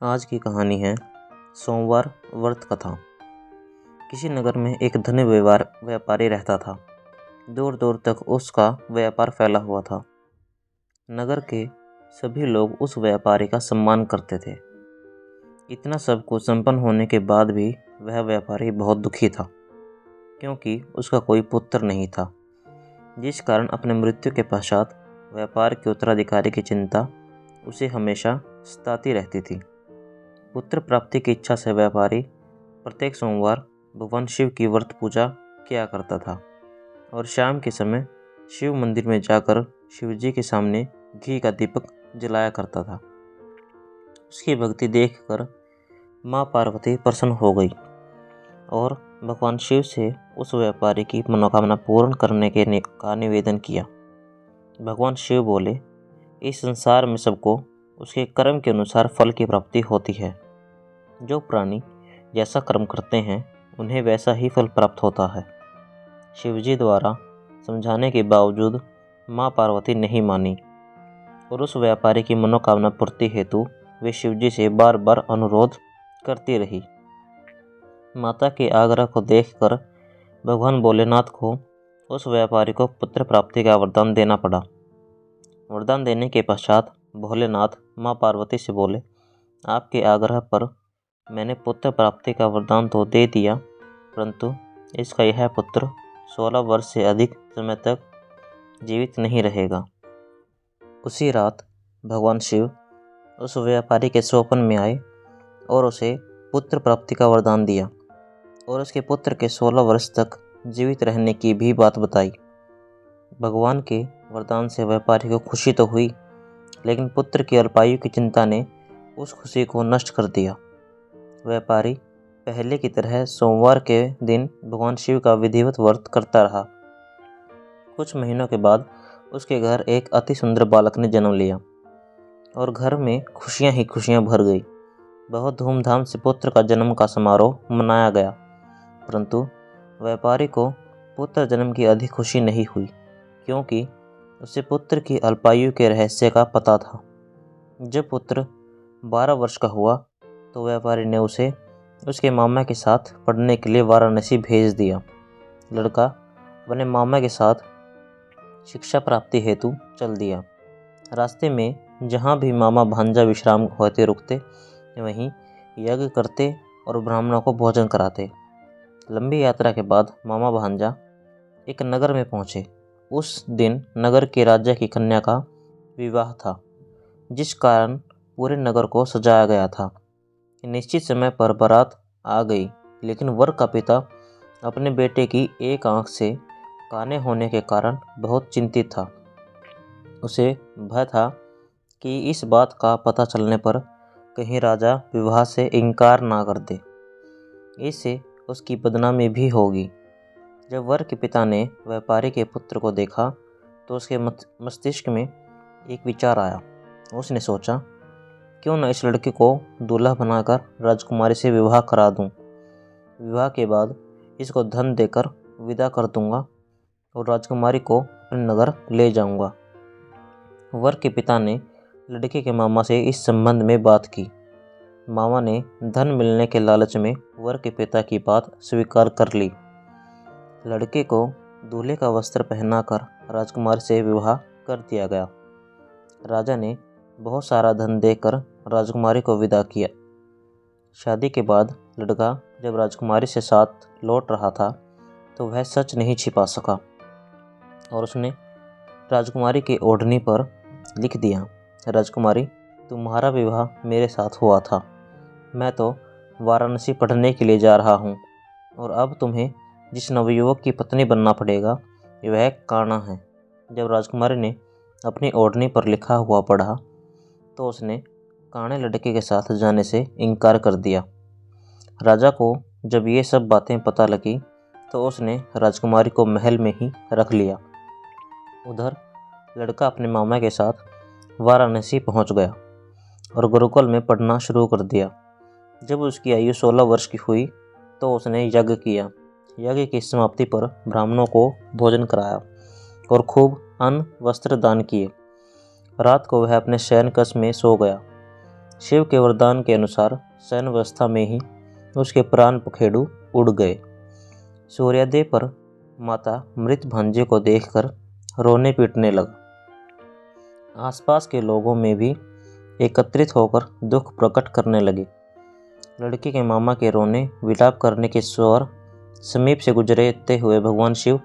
आज की कहानी है सोमवार व्रत कथा। किसी नगर में एक धनी व्यापारी रहता था। दूर दूर तक उसका व्यापार फैला हुआ था। नगर के सभी लोग उस व्यापारी का सम्मान करते थे। इतना सब कुछ संपन्न होने के बाद भी वह व्यापारी बहुत दुखी था, क्योंकि उसका कोई पुत्र नहीं था, जिस कारण अपने मृत्यु के पश्चात व्यापार के उत्तराधिकारी की चिंता उसे हमेशा सताती रहती थी। पुत्र प्राप्ति की इच्छा से व्यापारी प्रत्येक सोमवार भगवान शिव की व्रत पूजा किया करता था और शाम के समय शिव मंदिर में जाकर शिव जी के सामने घी का दीपक जलाया करता था। उसकी भक्ति देखकर माँ पार्वती प्रसन्न हो गई और भगवान शिव से उस व्यापारी की मनोकामना पूर्ण करने का निवेदन किया। भगवान शिव बोले, इस संसार में सबको उसके कर्म के अनुसार फल की प्राप्ति होती है। जो प्राणी जैसा कर्म करते हैं उन्हें वैसा ही फल प्राप्त होता है। शिवजी द्वारा समझाने के बावजूद माँ पार्वती नहीं मानी और उस व्यापारी की मनोकामना पूर्ति हेतु वे शिवजी से बार बार अनुरोध करती रही। माता के आग्रह को देखकर भगवान भोलेनाथ को उस व्यापारी को पुत्र प्राप्ति का वरदान देना पड़ा। वरदान देने के पश्चात भोलेनाथ माँ पार्वती से बोले, आपके आग्रह पर मैंने पुत्र प्राप्ति का वरदान तो दे दिया, परंतु इसका यह पुत्र 16 वर्ष से अधिक समय तक जीवित नहीं रहेगा। उसी रात भगवान शिव उस व्यापारी के स्वप्न में आए और उसे पुत्र प्राप्ति का वरदान दिया और उसके पुत्र के 16 वर्ष तक जीवित रहने की भी बात बताई। भगवान के वरदान से व्यापारी को खुशी तो हुई, लेकिन पुत्र की अल्पायु की चिंता ने उस खुशी को नष्ट कर दिया। व्यापारी पहले की तरह सोमवार के दिन भगवान शिव का विधिवत व्रत करता रहा। कुछ महीनों के बाद उसके घर एक अति सुंदर बालक ने जन्म लिया और घर में खुशियां ही खुशियां भर गई। बहुत धूमधाम से पुत्र का जन्म का समारोह मनाया गया, परंतु व्यापारी को पुत्र जन्म की अधिक खुशी नहीं हुई, क्योंकि उसे पुत्र की अल्पायु के रहस्य का पता था। जब पुत्र 12 वर्ष का हुआ तो व्यापारी ने उसे उसके मामा के साथ पढ़ने के लिए वाराणसी भेज दिया। लड़का अपने मामा के साथ शिक्षा प्राप्ति हेतु चल दिया। रास्ते में जहाँ भी मामा भांजा विश्राम होते रुकते, वहीं यज्ञ करते और ब्राह्मणों को भोजन कराते। लंबी यात्रा के बाद मामा भांजा एक नगर में पहुँचे। उस दिन नगर के राजा की कन्या का विवाह था, जिस कारण पूरे नगर को सजाया गया था। निश्चित समय पर बारात आ गई, लेकिन वर का पिता अपने बेटे की एक आंख से काने होने के कारण बहुत चिंतित था। उसे भय था कि इस बात का पता चलने पर कहीं राजा विवाह से इनकार ना कर दे, इससे उसकी बदनामी भी होगी। जब वर के पिता ने व्यापारी के पुत्र को देखा तो उसके मस्तिष्क में एक विचार आया। उसने सोचा, क्यों न इस लड़के को दूल्हा बनाकर राजकुमारी से विवाह करा दूं। विवाह के बाद इसको धन देकर विदा कर दूंगा और राजकुमारी को अपने नगर ले जाऊंगा। वर के पिता ने लड़के के मामा से इस संबंध में बात की। मामा ने धन मिलने के लालच में वर के पिता की बात स्वीकार कर ली। लड़के को दूल्हे का वस्त्र पहनाकर राजकुमारी से विवाह कर दिया गया। राजा ने बहुत सारा धन देकर राजकुमारी को विदा किया। शादी के बाद लड़का जब राजकुमारी से साथ लौट रहा था तो वह सच नहीं छिपा सका और उसने राजकुमारी के ओढ़नी पर लिख दिया, राजकुमारी, तुम्हारा विवाह मेरे साथ हुआ था। मैं तो वाराणसी पढ़ने के लिए जा रहा हूँ और अब तुम्हें जिस नवयुवक की पत्नी बनना पड़ेगा वह काना है। जब राजकुमारी ने अपनी ओढ़नी पर लिखा हुआ पढ़ा तो उसने काणे लड़के के साथ जाने से इनकार कर दिया। राजा को जब ये सब बातें पता लगी तो उसने राजकुमारी को महल में ही रख लिया। उधर लड़का अपने मामा के साथ वाराणसी पहुंच गया और गुरुकुल में पढ़ना शुरू कर दिया। जब उसकी आयु 16 वर्ष की हुई तो उसने यज्ञ किया। यज्ञ की समाप्ति पर ब्राह्मणों को भोजन कराया और खूब अन्न वस्त्र दान किए। रात को वह अपने शयन कक्ष में सो गया। शिव के वरदान के अनुसार शयन अवस्था में ही उसके प्राण पखेरु उड़ गए। सूर्योदय पर माता मृत भांजे को देखकर रोने पीटने लगा। आसपास के लोगों में भी एकत्रित होकर दुख प्रकट करने लगे। लड़की के मामा के रोने विलाप करने के स्वर समीप से गुजरते हुए भगवान शिव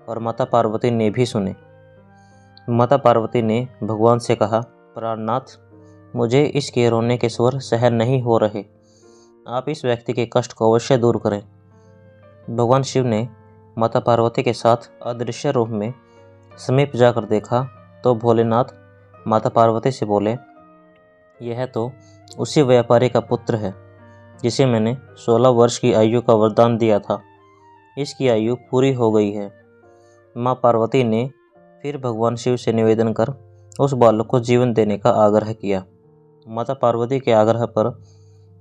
और माता पार्वती ने भी सुने। माता पार्वती ने भगवान से कहा, प्राणनाथ, मुझे इसके रोने के स्वर सहन नहीं हो रहे, आप इस व्यक्ति के कष्ट को अवश्य दूर करें। भगवान शिव ने माता पार्वती के साथ अदृश्य रूप में समीप जाकर देखा तो भोलेनाथ माता पार्वती से बोले, यह तो उसी व्यापारी का पुत्र है जिसे मैंने 16 वर्ष की आयु का वरदान दिया था। इसकी आयु पूरी हो गई है। माँ पार्वती ने फिर भगवान शिव से निवेदन कर उस बालक को जीवन देने का आग्रह किया। माता पार्वती के आग्रह पर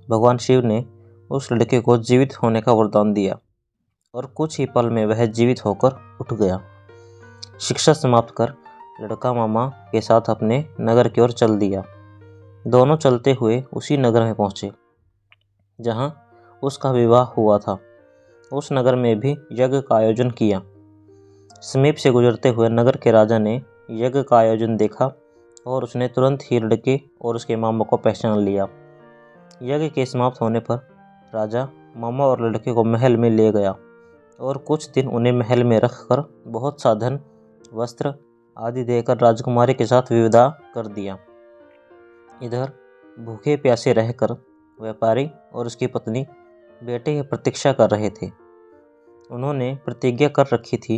भगवान शिव ने उस लड़के को जीवित होने का वरदान दिया और कुछ ही पल में वह जीवित होकर उठ गया। शिक्षा समाप्त कर लड़का मामा के साथ अपने नगर की ओर चल दिया। दोनों चलते हुए उसी नगर में पहुंचे जहां उसका विवाह हुआ था। उस नगर में भी यज्ञ का आयोजन किया। समीप से गुजरते हुए नगर के राजा ने यज्ञ का आयोजन देखा और उसने तुरंत ही लड़के और उसके मामा को पहचान लिया। यज्ञ के समाप्त होने पर राजा मामा और लड़के को महल में ले गया और कुछ दिन उन्हें महल में रखकर बहुत सा धन, वस्त्र आदि देकर राजकुमारी के साथ विदा कर दिया। इधर भूखे प्यासे रहकर व्यापारी और उसकी पत्नी बेटे की प्रतीक्षा कर रहे थे। उन्होंने प्रतिज्ञा कर रखी थी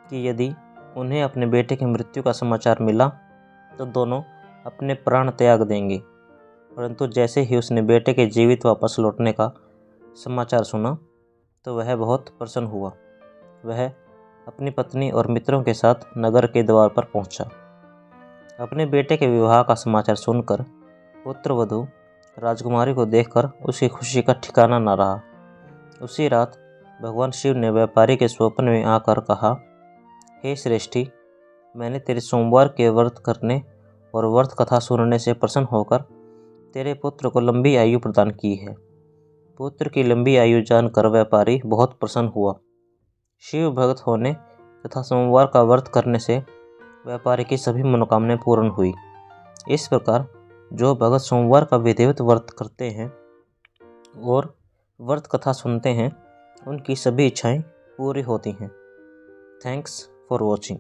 कि यदि उन्हें अपने बेटे की मृत्यु का समाचार मिला तो दोनों अपने प्राण त्याग देंगे। परंतु जैसे ही उसने बेटे के जीवित वापस लौटने का समाचार सुना तो वह बहुत प्रसन्न हुआ। वह अपनी पत्नी और मित्रों के साथ नगर के द्वार पर पहुंचा। अपने बेटे के विवाह का समाचार सुनकर पुत्रवधू राजकुमारी को देखकर उसकी खुशी का ठिकाना न रहा। उसी रात भगवान शिव ने व्यापारी के स्वप्न में आकर कहा, हे श्रेष्ठी, मैंने तेरे सोमवार के व्रत करने और व्रत कथा सुनने से प्रसन्न होकर तेरे पुत्र को लंबी आयु प्रदान की है। पुत्र की लंबी आयु जानकर व्यापारी बहुत प्रसन्न हुआ। शिव भक्त होने तथा सोमवार का व्रत करने से व्यापारी की सभी मनोकामनाएं पूर्ण हुई। इस प्रकार जो भगत सोमवार का विधिवत व्रत करते हैं और व्रत कथा सुनते हैं, उनकी सभी इच्छाएं पूरी होती हैं। Thanks for watching.